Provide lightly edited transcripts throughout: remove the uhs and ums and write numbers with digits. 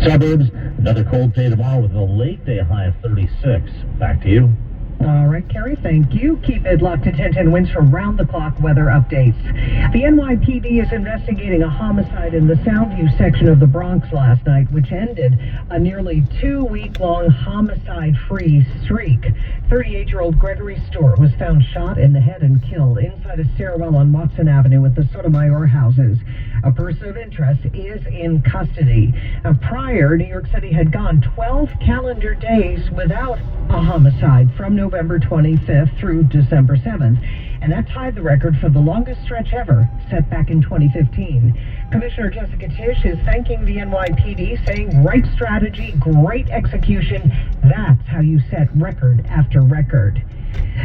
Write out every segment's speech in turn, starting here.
Suburbs, another cold day tomorrow with a late day high of 36. Back to you. All right, Carrie, thank you. Keep it locked to 1010 Wins for round-the-clock weather updates. The NYPD is investigating a homicide in the Soundview section of the Bronx last night, which ended a nearly 2-week-long homicide-free streak. 38-year-old Gregory Stewart was found shot in the head and killed inside a stairwell on Watson Avenue at the Sotomayor houses. A person of interest is in custody. Prior, New York City had gone 12 calendar days without a homicide from November 25th through December 7th, and that tied the record for the longest stretch ever, set back in 2015. Commissioner Jessica Tisch is thanking the NYPD, saying, right strategy, great execution, that's how you set record after record.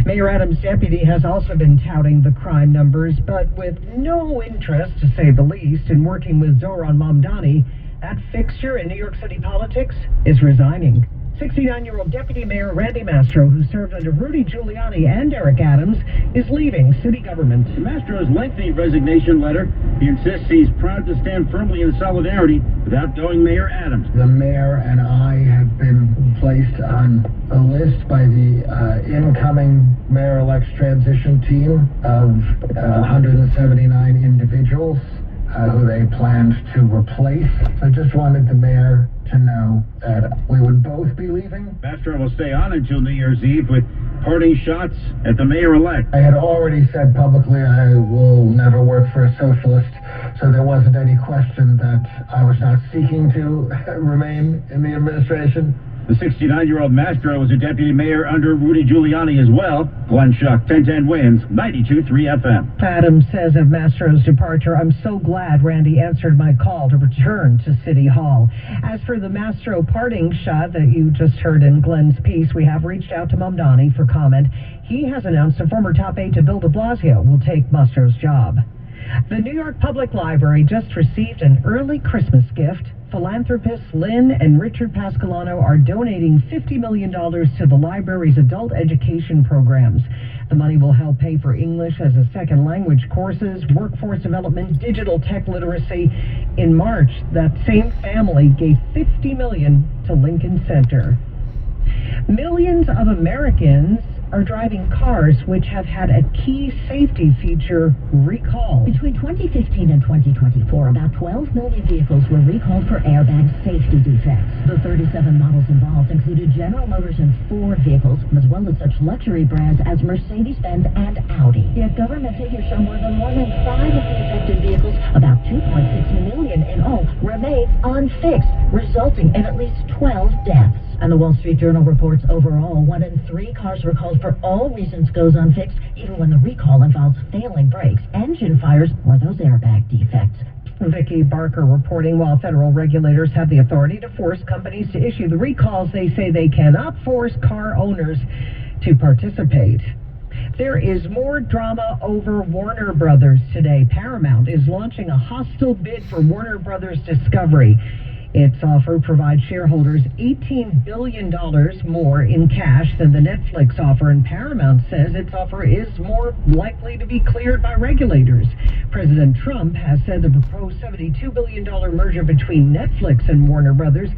Mayor Adams' deputy has also been touting the crime numbers, but with no interest, to say the least, in working with Zohran Mamdani. That fixture in New York City politics is resigning. 69-year-old Deputy Mayor Randy Mastro, who served under Rudy Giuliani and Eric Adams, is leaving city government. Mastro's lengthy resignation letter, he insists he's proud to stand firmly in solidarity with outgoing Mayor Adams. The mayor and I have been placed on a list by the incoming mayor-elect's transition team of 179 individuals who they planned to replace. So just wanted the mayor to know that we would both be leaving. Mastro will stay on until New Year's Eve with parting shots at the mayor-elect. I had already said publicly I will never work for a socialist, so there wasn't any question that I was not seeking to remain in the administration. The 69-year-old Mastro was a deputy mayor under Rudy Giuliani as well. Glenn Schuck, 1010 Wins, 92.3 FM. Adams says of Mastro's departure, I'm so glad Randy answered my call to return to City Hall. As for the Mastro parting shot that you just heard in Glenn's piece, we have reached out to Mamdani for comment. He has announced a former top aide to Bill de Blasio will take Mastro's job. The New York Public Library just received an early Christmas gift. Philanthropists Lynn and Richard Pascolano are donating $50 million to the library's adult education programs. The money will help pay for English as a second language courses, workforce development, digital tech literacy. In March, that same family gave $50 million to Lincoln Center. Millions of Americans are driving cars which have had a key safety feature recalled. Between 2015 and 2024, about 12 million vehicles were recalled for airbag safety defects. The 37 models involved included General Motors and Ford vehicles, as well as such luxury brands as Mercedes-Benz and Audi. Yet government figures show more than 1 in 5 of the affected vehicles, about 2.6 million in all, remain unfixed, resulting in at least 12 deaths. And the Wall Street Journal reports overall 1 in 3 cars recalled for all reasons goes unfixed, even when the recall involves failing brakes, engine fires, or those airbag defects. Vicki Barker reporting, while federal regulators have the authority to force companies to issue the recalls, they say they cannot force car owners to participate. There is more drama over Warner Brothers today. Paramount is launching a hostile bid for Warner Brothers Discovery. Its offer provides shareholders $18 billion more in cash than the Netflix offer, and Paramount says its offer is more likely to be cleared by regulators. President Trump has said the proposed $72 billion merger between Netflix and Warner Brothers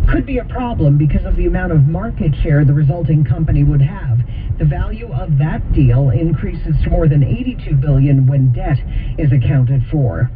could be a problem because of the amount of market share the resulting company would have. The value of that deal increases to more than $82 billion when debt is accounted for.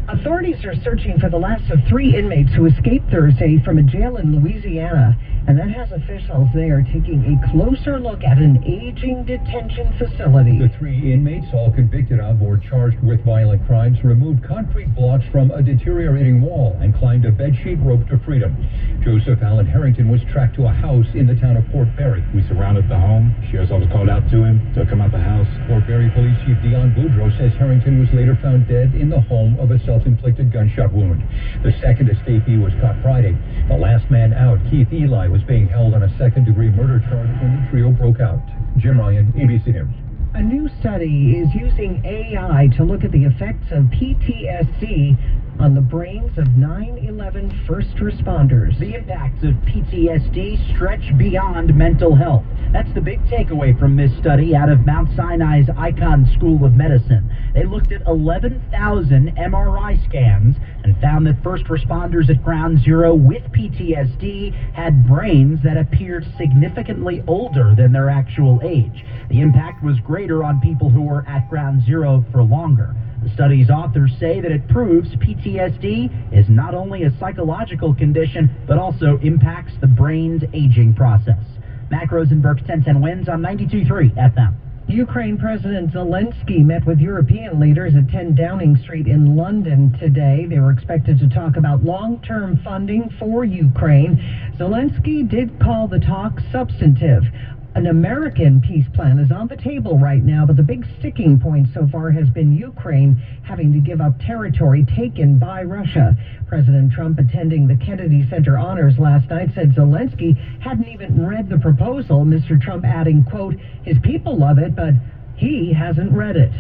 Authorities are searching for the last of 3 inmates who escaped Thursday from a jail in Louisiana, and that has officials there taking a closer look at an aging detention facility. The 3 inmates, all convicted of or charged with violent crimes, removed concrete blocks from a deteriorating wall and climbed a bedsheet rope to freedom. Joseph Allen Harrington was tracked to a house in the town of Fort Berry. We surrounded the home. Sheriff's office called out to him to come out the house. Fort Berry Police Chief Dion Boudreaux says Harrington was later found dead in the home of a self-inflicted gunshot wound. The second escapee was caught Friday. The last man out, Keith Eli, was being held on a second-degree murder charge when the trio broke out. Jim Ryan, ABC News. A new study is using AI to look at the effects of PTSD on the brains of 9/11 first responders. The impacts of PTSD stretch beyond mental health. That's the big takeaway from this study out of Mount Sinai's Icahn School of Medicine. They looked at 11,000 MRI scans and found that first responders at Ground Zero with PTSD had brains that appeared significantly older than their actual age. The impact was greater on people who were at Ground Zero for longer. The study's authors say that it proves PTSD is not only a psychological condition, but also impacts the brain's aging process. Mac Rosenberg, 1010 Wins on 92.3 FM. Ukraine President Zelensky met with European leaders at 10 Downing Street in London today. They were expected to talk about long-term funding for Ukraine. Zelensky did call the talk substantive. An American peace plan is on the table right now, but the big sticking point so far has been Ukraine having to give up territory taken by Russia. President Trump, attending the Kennedy Center honors last night, said Zelensky hadn't even read the proposal, Mr. Trump adding, quote, his people love it, but he hasn't read it.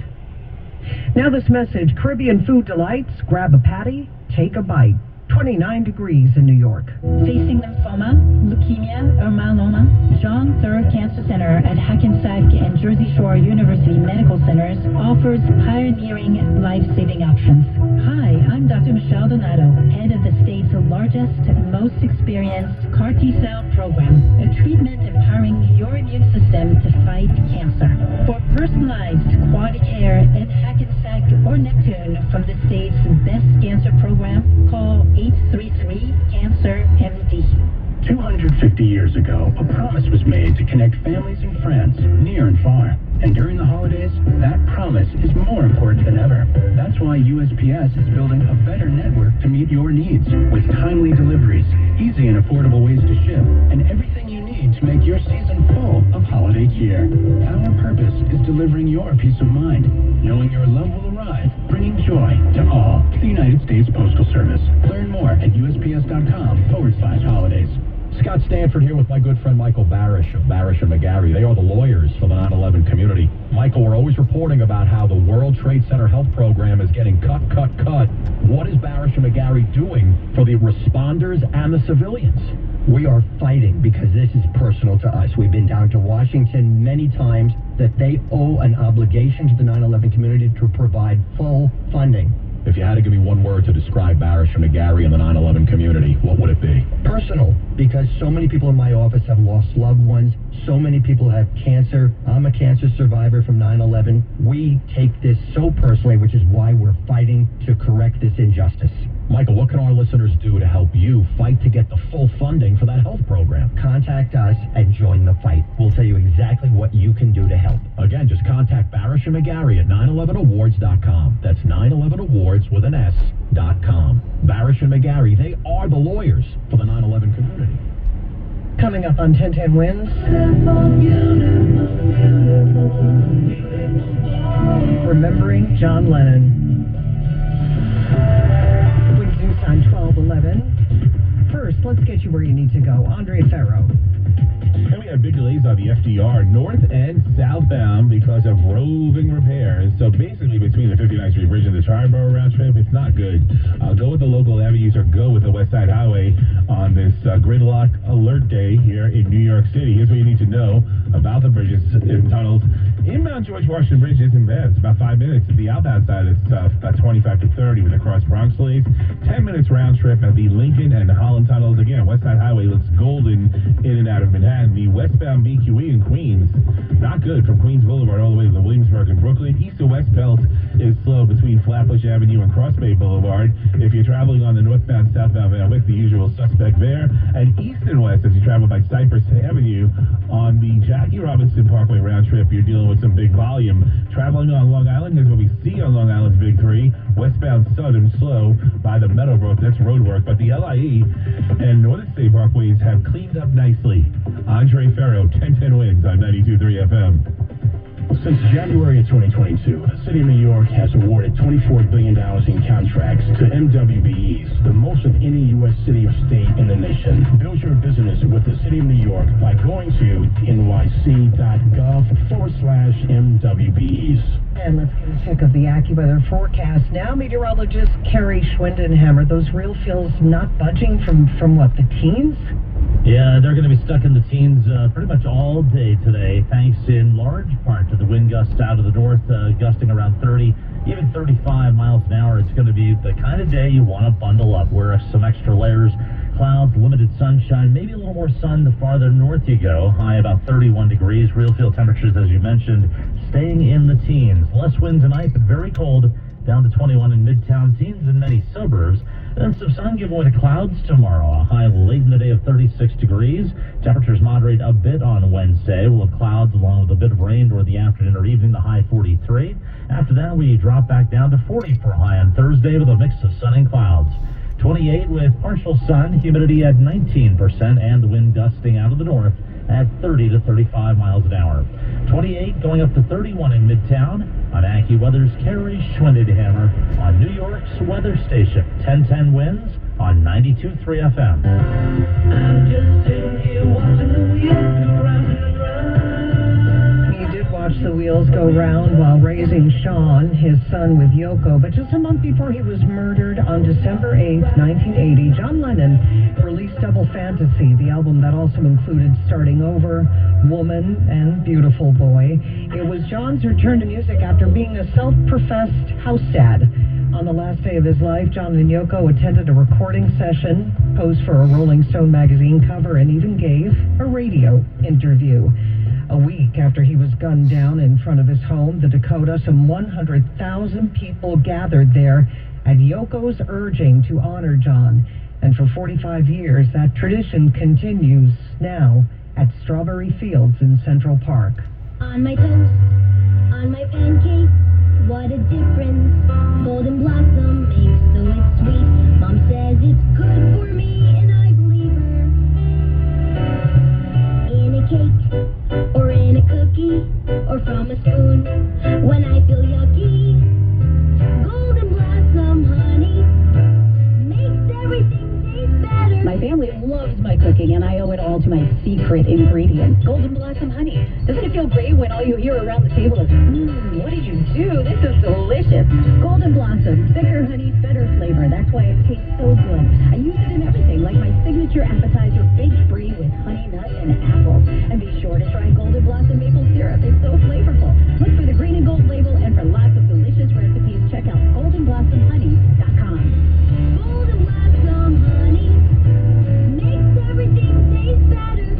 Now this message, Caribbean food delights, grab a patty, take a bite. 29 degrees in New York. Facing lymphoma, leukemia, or myeloma, John Thurr Cancer Center at Hackensack and Jersey Shore University Medical Centers offers pioneering life-saving options. Hi, I'm Dr. Michelle Donato, head of the state's largest, most experienced CAR T-cell program, a treatment empowering your immune system to fight cancer. For personalized quality care at Hackensack or Neptune from the state's best cancer program, call 833-CANCER-MD. 250 years ago, a promise was made to connect families and friends, near and far. And during the holidays, that promise is more important than ever. That's why USPS is building a better network to meet your needs, with timely deliveries, easy and affordable ways to ship, and everything you need to make your season full of holiday cheer. Our purpose is delivering your peace of mind, knowing your love will arrive, bringing joy to all. The United States Postal Service. Learn more at USPS.com/holidays. Scott Stanford here with my good friend Michael Barish of Barish and McGarry. They are the lawyers for the 9/11 community. Michael, we're always reporting about how the World Trade Center health program is getting cut. What is Barish and McGarry doing for the responders and the civilians? We are fighting because this is personal to us. We've been down to Washington many times that they owe an obligation to the 9/11 community to provide full funding. If you had to give me one word to describe Barish and McGarry and the 9/11 community, what would it be? Personal, because so many people in my office have lost loved ones. So many people have cancer. I'm a cancer survivor from 9/11. We take this so personally, which is why we're fighting to correct this injustice. Michael, what can our listeners do to help you fight to get the full funding for that health program? Contact us and join the fight. We'll tell you exactly what you can do to help. Again, just contact Barish and McGarry at 911awards.com. That's 911awards with an S.com. Barish and McGarry, they are the lawyers for the 9/11 community. Coming up on 1010 Wins. Remembering John Lennon. Wins News Time 12:11. First, let's get you where you need to go. Andre Farrow. And we have big delays on the FDR north and southbound because of roving repairs. So basically between the 59th Street Bridge and the Triborough round trip, it's not good. Go with the local avenues or go with the West Side Highway on this gridlock alert day here in New York City. Here's what you need to know about the bridges and tunnels. Inbound George Washington Bridge isn't bad. It's about 5 minutes. At the outbound side, it's about 25 to 30 with the cross Bronx lanes. 10 minutes round trip at the Lincoln and Holland tunnels. Again, West Side Highway looks golden in and out of Manhattan. The westbound BQE in Queens, not good from Queens Boulevard all the way to the Williamsburg and Brooklyn. East to west belt is slow between Flatbush Avenue and Cross Bay Boulevard. If you're traveling on the northbound, southbound Van Wyck, the usual suspect there. And east and west as you travel by Cypress Avenue on the Jackie Robinson Parkway round trip, you're dealing with some big volume. Traveling on Long Island, here's what we see on Long Island's Big Three. Westbound Southern slow by the Meadowbrook, that's road work. But the LIE and Northern State Parkways have cleaned up nicely. Andre Farrow, 1010 Wins on 92.3 FM. Since January of 2022, the City of New York has awarded $24 billion in contracts to MWBEs, the most of any U.S. city or state in the nation. Build your business with the City of New York by going to nyc.gov/MWBEs. And let's get a check of the AccuWeather forecast. Now, meteorologist Carrie Schwindenhammer, those real feels not budging from what, the teens? Yeah, they're going to be stuck in the teens pretty much all day today, thanks in large part to the wind gusts out of the north, gusting around 30, even 35 miles an hour. It's going to be the kind of day you want to bundle up, wear some extra layers, clouds, limited sunshine, maybe a little more sun the farther north you go. High about 31 degrees. Real feel temperatures, as you mentioned, staying in the teens. Less wind tonight, but very cold, down to 21 in Midtown, teens in many suburbs. Then some sun giving way to clouds tomorrow. A high late in the day of 36 degrees. Temperatures moderate a bit on Wednesday. We'll have clouds along with a bit of rain toward the afternoon or evening, the high 43. After that, we drop back down to 40 for a high on Thursday with a mix of sun and clouds. 28 with partial sun, humidity at 19%, and the wind gusting out of the north at 30 to 35 miles an hour. 28 going up to 31 in Midtown. On AccuWeather's Carrie Schwindenhammer on New York's weather station. 1010 winds on 92.3 FM. I'm just sitting here watching the wheels go round and round. He did watch the wheels go round while raising Sean, his son, with Yoko. But just a month before he was murdered on December 8th, 1980, John Lennon released Double Fantasy, the album that also included Starting Over, Woman, and Beautiful Boy. It was John's return to music after being a self-professed house dad. On the last day of his life, John and Yoko attended a recording session, posed for a Rolling Stone magazine cover, and even gave a radio interview. A week after he was gunned down in front of his home, the Dakota, some 100,000 people gathered there at Yoko's urging to honor John. And for 45 years, that tradition continues now at Strawberry Fields in Central Park. On my toast, on my pancakes, what a difference. Golden blossom makes so it's sweet. Mom says it's good for me, and I believe her. In a cake, or in a cookie, or from a spoon, when I feel yucky, golden blossom honey makes everything taste better. My family loves my cooking, and I owe it all to my secret ingredient, golden blossom honey. Doesn't it feel great when all you hear around the table is, what did you do? This is delicious. Golden blossom, thicker honey, better flavor. That's why it tastes so good. I use it in everything, like my signature appetizer, baked brie with honey nut and apple. And be sure to try golden blossom maple syrup. It's so flavorful. Look for the green and gold label, and for lots of delicious recipes, check out goldenblossomhoney.com. Golden blossom honey makes everything taste better.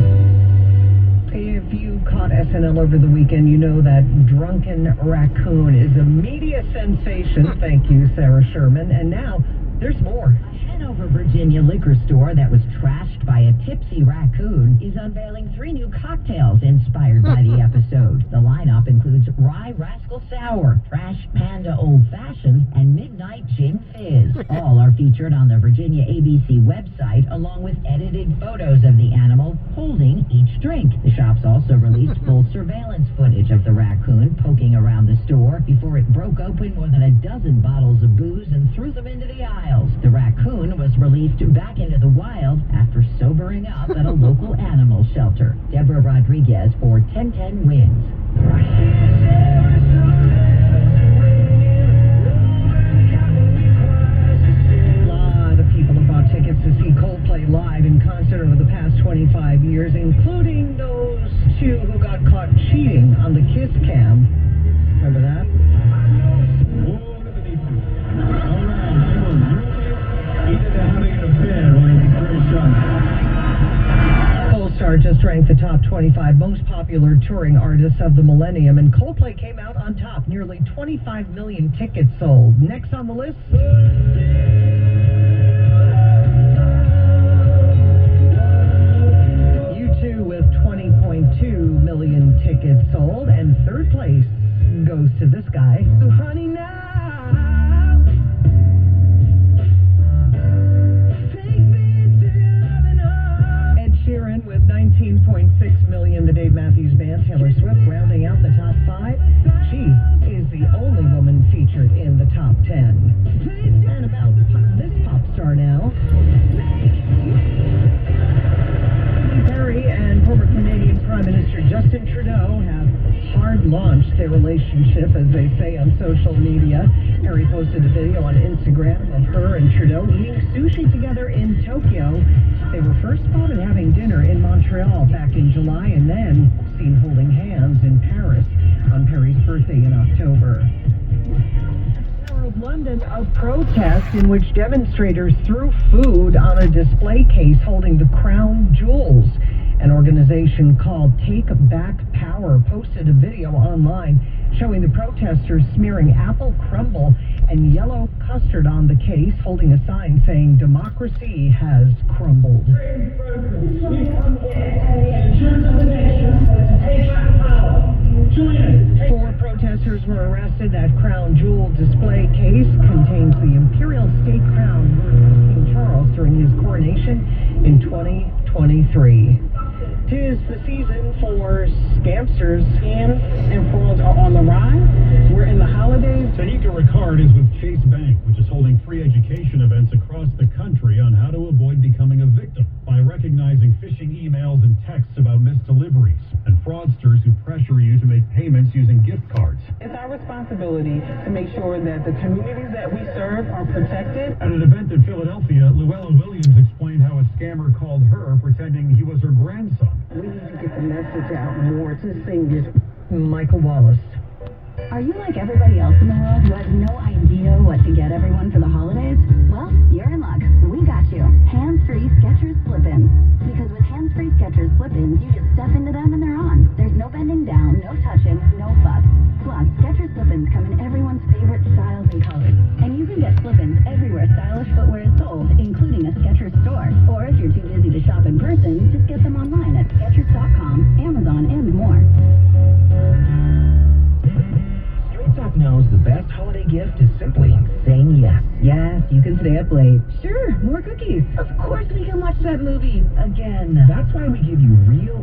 If you caught SNL over the weekend, you know that Drunken Raccoon is a media sensation. Thank you, Sarah Sherman. And now, there's more. A Hanover, Virginia liquor store that was trashed by a tipsy raccoon is unveiling 3 new cocktails inspired by the episode. The lineup includes Rye Rascal Sour, Trash Panda Old Fashioned, and Midnight Gin Fizz. All are featured on the Virginia ABC website, along with edited photos of the animal holding each drink. The shops also released full surveillance footage of the raccoon poking around the store before it broke open more than a dozen bottles of booze and threw them into the aisles. The raccoon was released back into the wild after sobering up at a local animal shelter. Deborah Rodriguez for 1010 Wins. A lot of people have bought tickets to see Coldplay live in concert over the past 25 years, including those 2 who got caught cheating on the Kiss Cam. Remember that? Polestar just ranked the top 25 most popular touring artists of the millennium, and Coldplay came out on top. Nearly 25 million tickets sold. Next on the list, U2 with 20.2 million tickets sold, and third place goes to this guy. So honey now. Sheeran with 19.6 million, the Dave Matthews Band. Taylor Swift rounding out the top 5. Perry posted a video on Instagram of her and Trudeau eating sushi together in Tokyo. They were first spotted having dinner in Montreal back in July and then seen holding hands in Paris on Perry's birthday in October. Of London, a protest in which demonstrators threw food on a display case holding the crown jewels. An organization called Take Back Power posted a video online showing the protesters smearing apple crumble and yellow custard on the case, holding a sign saying democracy has crumbled. Four protesters were arrested. That crown jewel display case contains the imperial state crown of King Charles during his coronation in 2023. 'Tis the season for scamsters. Scams and frauds are on the rise. We're in the holidays. Tanika Ricard is with Chase Bank, which is holding free education events across the country on how to avoid becoming a victim by recognizing phishing emails and texts about missed deliveries and fraudsters who pressure you to make payments using gift cards. It's our responsibility to make sure that the communities that we serve are protected. At an event in Philadelphia, Luella Williams explained how a scammer called her pretending he was her grandson. We need to get the message out more to seniors. Michael Wallace. Are you like everybody else in the world who has no idea what to get everyone for the holidays? Well, you're in luck. We got you. Hands-free Skechers slip-ins. Because with hands-free Skechers slip-ins, you just step into them and they're on. There's no bending down, no touching, no fuss. Plus, Skechers slip-ins come in everyone's favorite styles and colors. And you can get slip-ins everywhere stylish footwear is sold, including a Skechers store. Or if you're too busy to shop in person, just get them online at Skechers.com, Amazon, and more. Knows the best holiday gift is simply saying yes. Yes, you can stay up late. Sure, more cookies. Of course we can watch that movie again. That's why we give you real